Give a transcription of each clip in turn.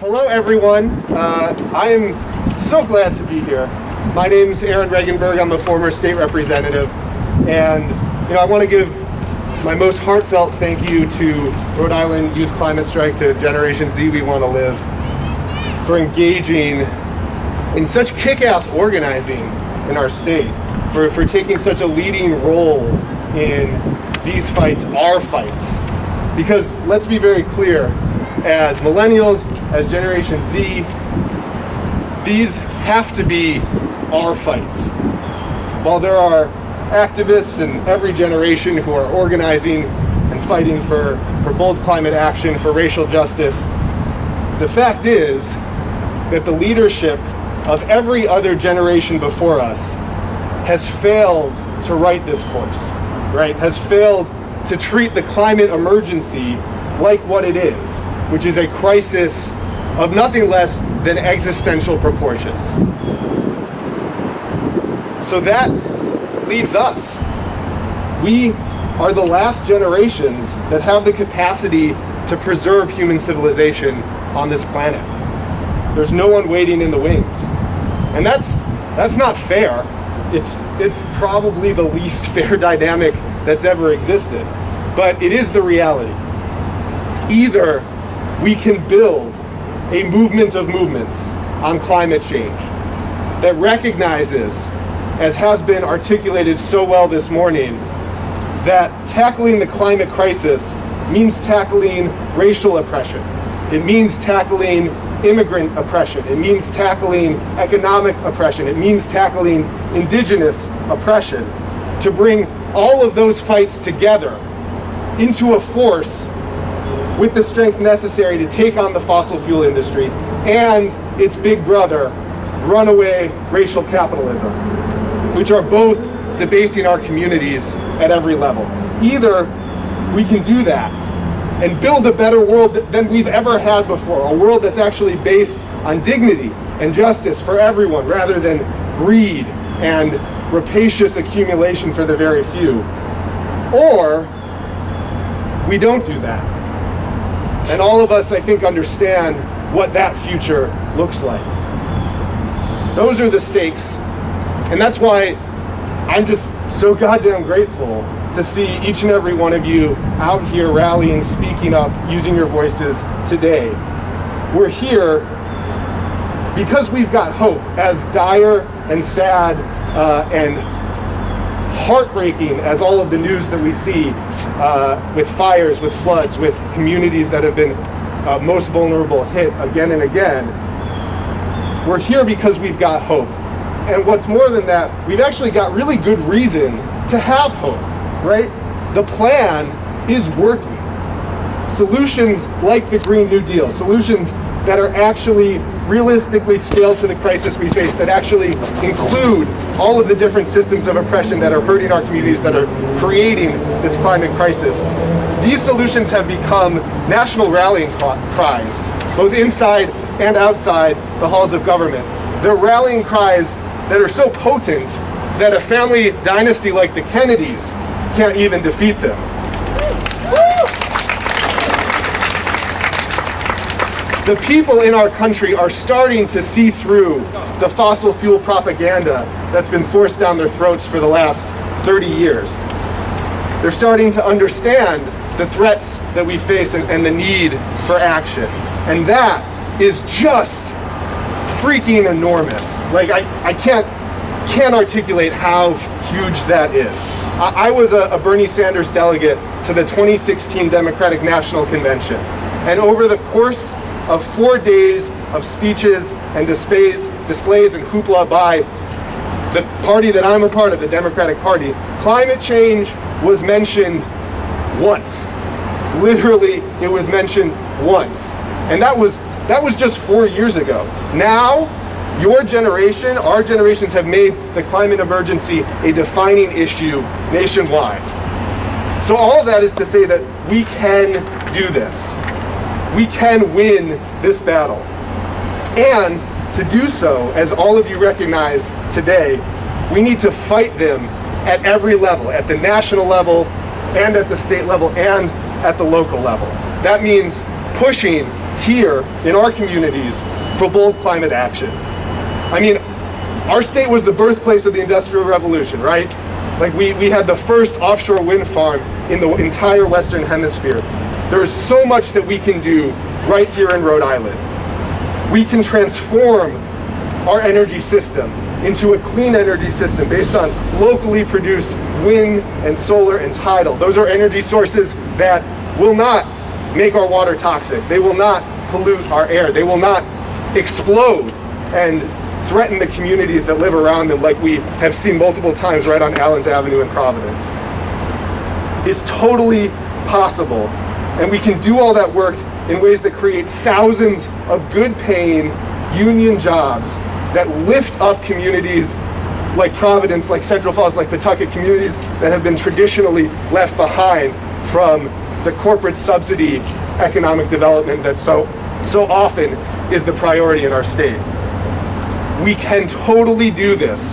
Hello, everyone. I am so glad to be here. My name's Regunberg. I'm a former state representative, and I want to give my most heartfelt thank you to Rhode Island Youth Climate Strike, to Generation Z We Want to Live, for engaging in such kick-ass organizing in our state, for taking such a leading role in these fights, our fights. Because let's be very clear, as millennials, as Generation Z, these have to be our fights. While there are activists in every generation who are organizing and fighting for bold climate action, for racial justice, the fact is that the leadership of every other generation before us has failed to write this course, right? Has failed to treat the climate emergency like what it is, which is a crisis of nothing less than existential proportions. So that leaves us. We are the last generations that have the capacity to preserve human civilization on this planet. There's no one waiting in the wings. And that's not fair. It's probably the least fair dynamic that's ever existed. But it is the reality. Either we can build a movement of movements on climate change that recognizes, as has been articulated so well this morning, that tackling the climate crisis means tackling racial oppression. It means tackling immigrant oppression. It means tackling economic oppression. It means tackling indigenous oppression. To bring all of those fights together into a force with the strength necessary to take on the fossil fuel industry and its big brother, runaway racial capitalism, which are both debasing our communities at every level. Either we can do that and build a better world than we've ever had before, a world that's actually based on dignity and justice for everyone rather than greed and rapacious accumulation for the very few, or we don't do that. And all of us, I think, understand what that future looks like. Those are the stakes. And that's why I'm just so goddamn grateful to see each and every one of you out here rallying, speaking up, using your voices today. We're here because we've got hope, as dire and sad and heartbreaking as all of the news that we see with fires, with floods, with communities that have been most vulnerable hit again and again. We're here because we've got hope. And what's more than that, we've actually got really good reason to have hope, right? The plan is working. Solutions like the Green New Deal, solutions that are actually realistically scaled to the crisis we face, that actually include all of the different systems of oppression that are hurting our communities, that are creating this climate crisis. These solutions have become national rallying cries, both inside and outside the halls of government. They're rallying cries that are so potent that a family dynasty like the Kennedys can't even defeat them. The people in our country are starting to see through the fossil fuel propaganda that's been forced down their throats for the last 30 years. They're starting to understand the threats that we face and the need for action. And that is just freaking enormous. Like, I can't articulate how huge that is. I was a Bernie Sanders delegate to the 2016 Democratic National Convention. And over the course of 4 days of speeches and displays and hoopla by the party that I'm a part of, the Democratic Party, climate change was mentioned once. Literally, it was mentioned once. And that was just 4 years ago. Now, your generation, our generations have made the climate emergency a defining issue nationwide. So all of that is to say that we can do this. We can win this battle. And to do so, as all of you recognize today, we need to fight them at every level, at the national level, and at the state level, and at the local level. That means pushing here in our communities for bold climate action. I mean, our state was the birthplace of the Industrial Revolution, right? Like we had the first offshore wind farm in the entire Western Hemisphere. There is so much that we can do right here in Rhode Island. We can transform our energy system into a clean energy system based on locally produced wind and solar and tidal. Those are energy sources that will not make our water toxic. They will not pollute our air. They will not explode and threaten the communities that live around them, like we have seen multiple times right on Allen's Avenue in Providence. It's totally possible, and we can do all that work in ways that create thousands of good paying union jobs that lift up communities like Providence, like Central Falls, like Pawtucket, communities that have been traditionally left behind from the corporate subsidy economic development that so often is the priority in our state. We can totally do this,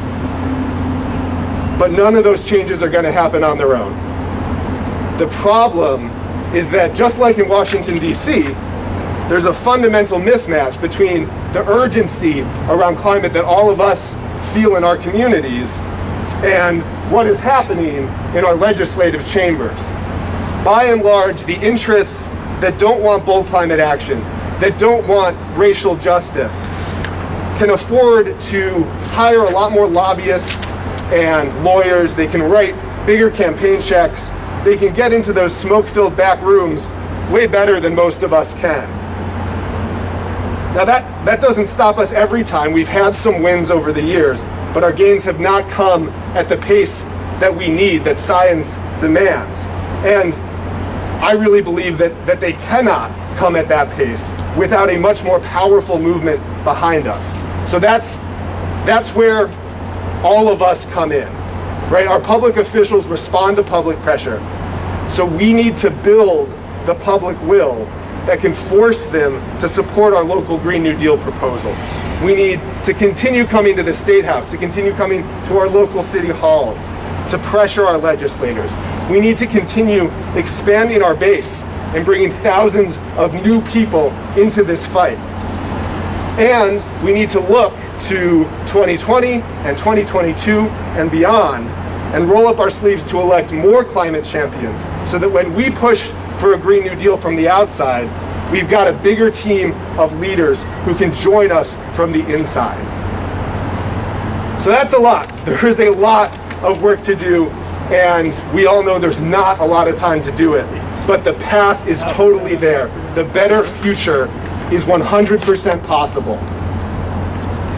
but none of those changes are going to happen on their own. The problem is that just like in Washington, D.C., there's a fundamental mismatch between the urgency around climate that all of us feel in our communities and what is happening in our legislative chambers. By and large, the interests that don't want bold climate action, that don't want racial justice, can afford to hire a lot more lobbyists and lawyers. They can write bigger campaign checks. They can get into those smoke-filled back rooms way better than most of us can. Now that doesn't stop us every time. We've had some wins over the years, but our gains have not come at the pace that we need, that science demands. And I really believe that they cannot come at that pace without a much more powerful movement behind us. So that's where all of us come in, right? Our public officials respond to public pressure. So we need to build the public will that can force them to support our local Green New Deal proposals. We need to continue coming to the State House, to continue coming to our local city halls, to pressure our legislators. We need to continue expanding our base and bringing thousands of new people into this fight. And we need to look to 2020 and 2022 and beyond and roll up our sleeves to elect more climate champions so that when we push for a Green New Deal from the outside, we've got a bigger team of leaders who can join us from the inside. So that's a lot. There is a lot of work to do, and we all know there's not a lot of time to do it, but the path is totally there. The better future is 100% possible.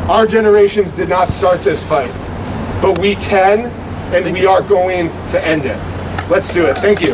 Our generations did not start this fight, but we can, and we are going to end it. Let's do it. Thank you.